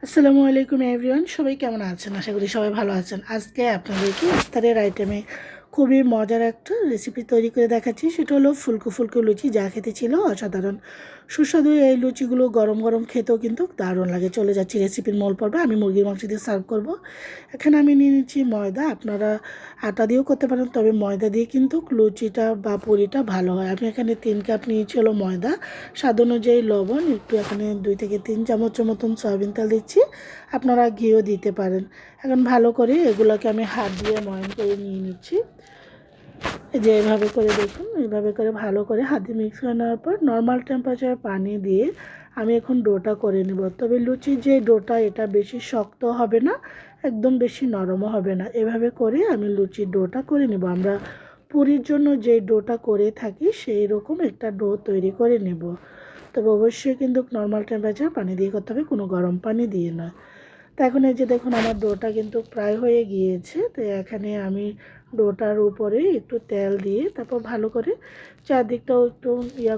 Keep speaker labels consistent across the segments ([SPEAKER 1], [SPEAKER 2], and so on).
[SPEAKER 1] আসসালামু আলাইকুম এভরিওয়ান, সবাই কেমন আছেন? আশা করি সবাই ভালো আছেন। আজকে আপনাদেরকে ইফতারের আইটেমে খুবই মজার একটা রেসিপি তৈরি করে দেখাচ্ছি। সেটা হলো ফুলকো ফুলকো লুচি, যা খেতে ছিল অসাধারণ সুস্বাদু। এই লুচিগুলো গরম গরম খেতেও কিন্তু দারুণ লাগে। চলে যাচ্ছি রেসিপির মূল পর্বে। আমি মুরগির মাংস দিয়ে সার্ভ করব। এখানে আমি নিয়ে নিচ্ছি ময়দা। আপনারা আটা দিয়েও করতে পারেন, তবে ময়দা দিয়ে কিন্তু লুচিটা বা পুরিটা ভালো হয়। আমি এখানে 3 কাপ নিয়েছি হলো ময়দা, স্বাদ অনুযায়ী লবণ, একটু এখানে 2 থেকে 3 চামচের মতন সয়াবিন তেল দিচ্ছি। আপনারা ঘিও দিতে পারেন। এখন ভালো করে এগুলোকে আমি হাত দিয়ে ময়ান করে নিয়ে নিচ্ছি। এই যে এভাবে করে দেখুন, এইভাবে করে ভালো করে হাত দিয়ে মিক্স করে নেওয়ার পর নর্মাল টেম্পারেচার পানি দিয়ে আমি এখন ডোটা করে নেব। তবে লুচির যে ডোটা, এটা বেশি শক্ত হবে না, একদম বেশি নরমও হবে না। এভাবে করে আমি লুচির ডোটা করে নেব। আমরা পুরির জন্য যে ডোটা করে থাকি সেই রকম একটা ডো তৈরি করে নেব। তবে অবশ্যই কিন্তু নর্মাল টেম্পারেচার পানি দিয়ে করতে হবে, কোনো গরম পানি দিয়ে নয়। তো এখন এই যে দেখুন, আমার ডোটা কিন্তু প্রায় হয়ে গিয়েছে। তো এখানে আমি ডোটার উপরে একটু তেল দিয়ে তারপর ভালো করে চারদিকটাও একটু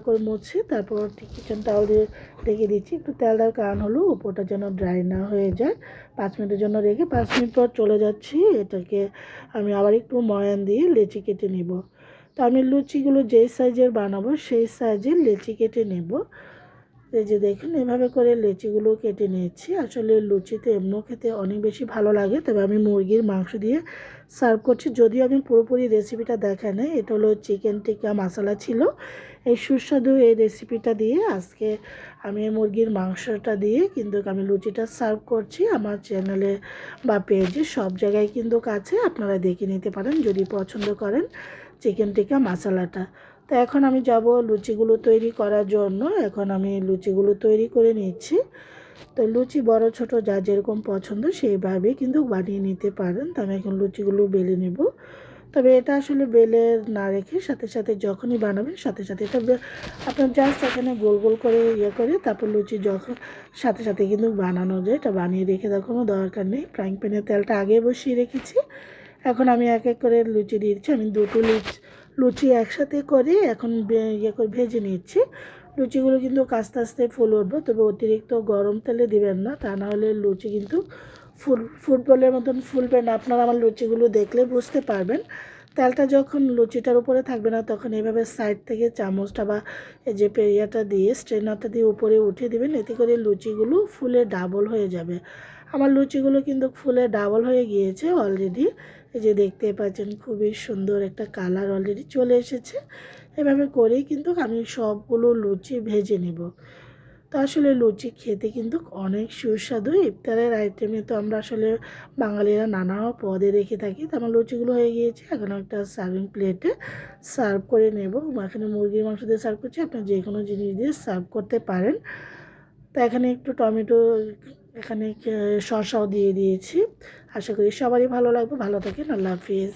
[SPEAKER 1] করে মুছে, তারপর কিচেন টাওয়াল দিয়ে রেখে দিচ্ছি। একটু তেল দেওয়ার কারণ হলো উপরটা যেন ড্রাই না হয়ে যায়। 5 মিনিটের জন্য রেখে 5 মিনিট পর চলে যাচ্ছি। এটাকে আমি আবার একটু ময়ান দিয়ে লেচি কেটে নেব। তো আমি লুচিগুলো যেই সাইজের বানাবো সেই সাইজের লেচি কেটে নেব। এই যে দেখুন, এভাবে করে লেচিগুলো কেটে নিয়েছি। আসলে লুচিতে এমনিও খেতে অনেক বেশি ভালো লাগে, তবে আমি মুরগির মাংস দিয়ে সার্ভ করছি। যদিও আমি পুরোপুরি রেসিপিটা দেখাই নাই, এটা হলো চিকেন টিক্কা মশলা ছিল। এই সুস্বাদু এই রেসিপিটা দিয়ে আজকে আমি মুরগির মাংসটা দিয়ে কিন্তু আমি লুচিটা সার্ভ করছি। আমার চ্যানেলে বা পেজে সব জায়গায় কিন্তু কাছে, আপনারা দেখে নিতে পারেন যদি পছন্দ করেন চিকেন টিক্কা মশলাটা। তো এখন আমি যাব লুচিগুলো তৈরি করার জন্য। এখন আমি লুচিগুলো তৈরি করে নিচ্ছি। তো লুচি বড় ছোট যা যেরকম পছন্দ সেইভাবে কিন্তু বানিয়ে নিতে পারেন। তো আমি এখন লুচিগুলো বেলে নেব। তবে এটা আসলে বেলে না রেখে সাথে সাথে যখনই বানাবেন সাথে সাথে এটা আপনার জাস্ট এখানে গোল গোল করে করে তারপর লুচি যখন সাথে সাথে কিন্তু বানানো যায়। এটা বানিয়ে রেখে দেওয়ার কোনো দরকার নেই। ফ্রাইং প্যানে তেলটা আগে বসিয়ে রেখেছি। এখন আমি এক এক করে লুচি দিচ্ছি। আমি দুটো লুচি একসাথে করে এখন করে ভেজে নিচ্ছি। লুচিগুলো কিন্তু আস্তে আস্তে ফুল উঠবে, তবে অতিরিক্ত গরম তেলে দিবেন না, তা না হলে লুচি কিন্তু ফুটবলের মতন ফুলবে না। আপনারা আমার লুচিগুলো দেখলে বুঝতে পারবেন। তেলটা যখন লুচিটার উপরে থাকবে না, তখন এইভাবে সাইড থেকে চামচটা বা এই যে পেরিয়াটা দিয়ে স্ট্রেনারটা দিয়ে উপরে উঠিয়ে দেবেন। এতে করে লুচিগুলো ফুলে ডাবল হয়ে যাবে। আমার লুচিগুলো কিন্তু ফুলে ডাবল হয়ে গিয়েছে অলরেডি। এই যে দেখতে পাচ্ছেন, খুবই সুন্দর একটা কালার অলরেডি চলে এসেছে। এভাবে করেই কিন্তু আমি সবগুলো লুচি ভেজে নেব। তো আসলে লুচি খেতে কিন্তু অনেক সুস্বাদু। ইফতারের আইটেমে তো আমরা আসলে বাঙালিরা নানা পদে রেখে থাকি। তো আমার লুচিগুলো হয়ে গিয়েছে। এখন একটা সার্ভিং প্লেটে সার্ভ করে নেব। এখানে মুরগির মাংস দিয়ে সার্ভ করছি, আপনার যে কোনো জিনিস দিয়ে সার্ভ করতে পারেন। তো এখানে একটু টমেটো, এখানে শসাও দিয়ে দিয়েছি। আশা করি সবারই ভালো লাগবে। ভালো থাকেন, আল্লাহ হাফিজ।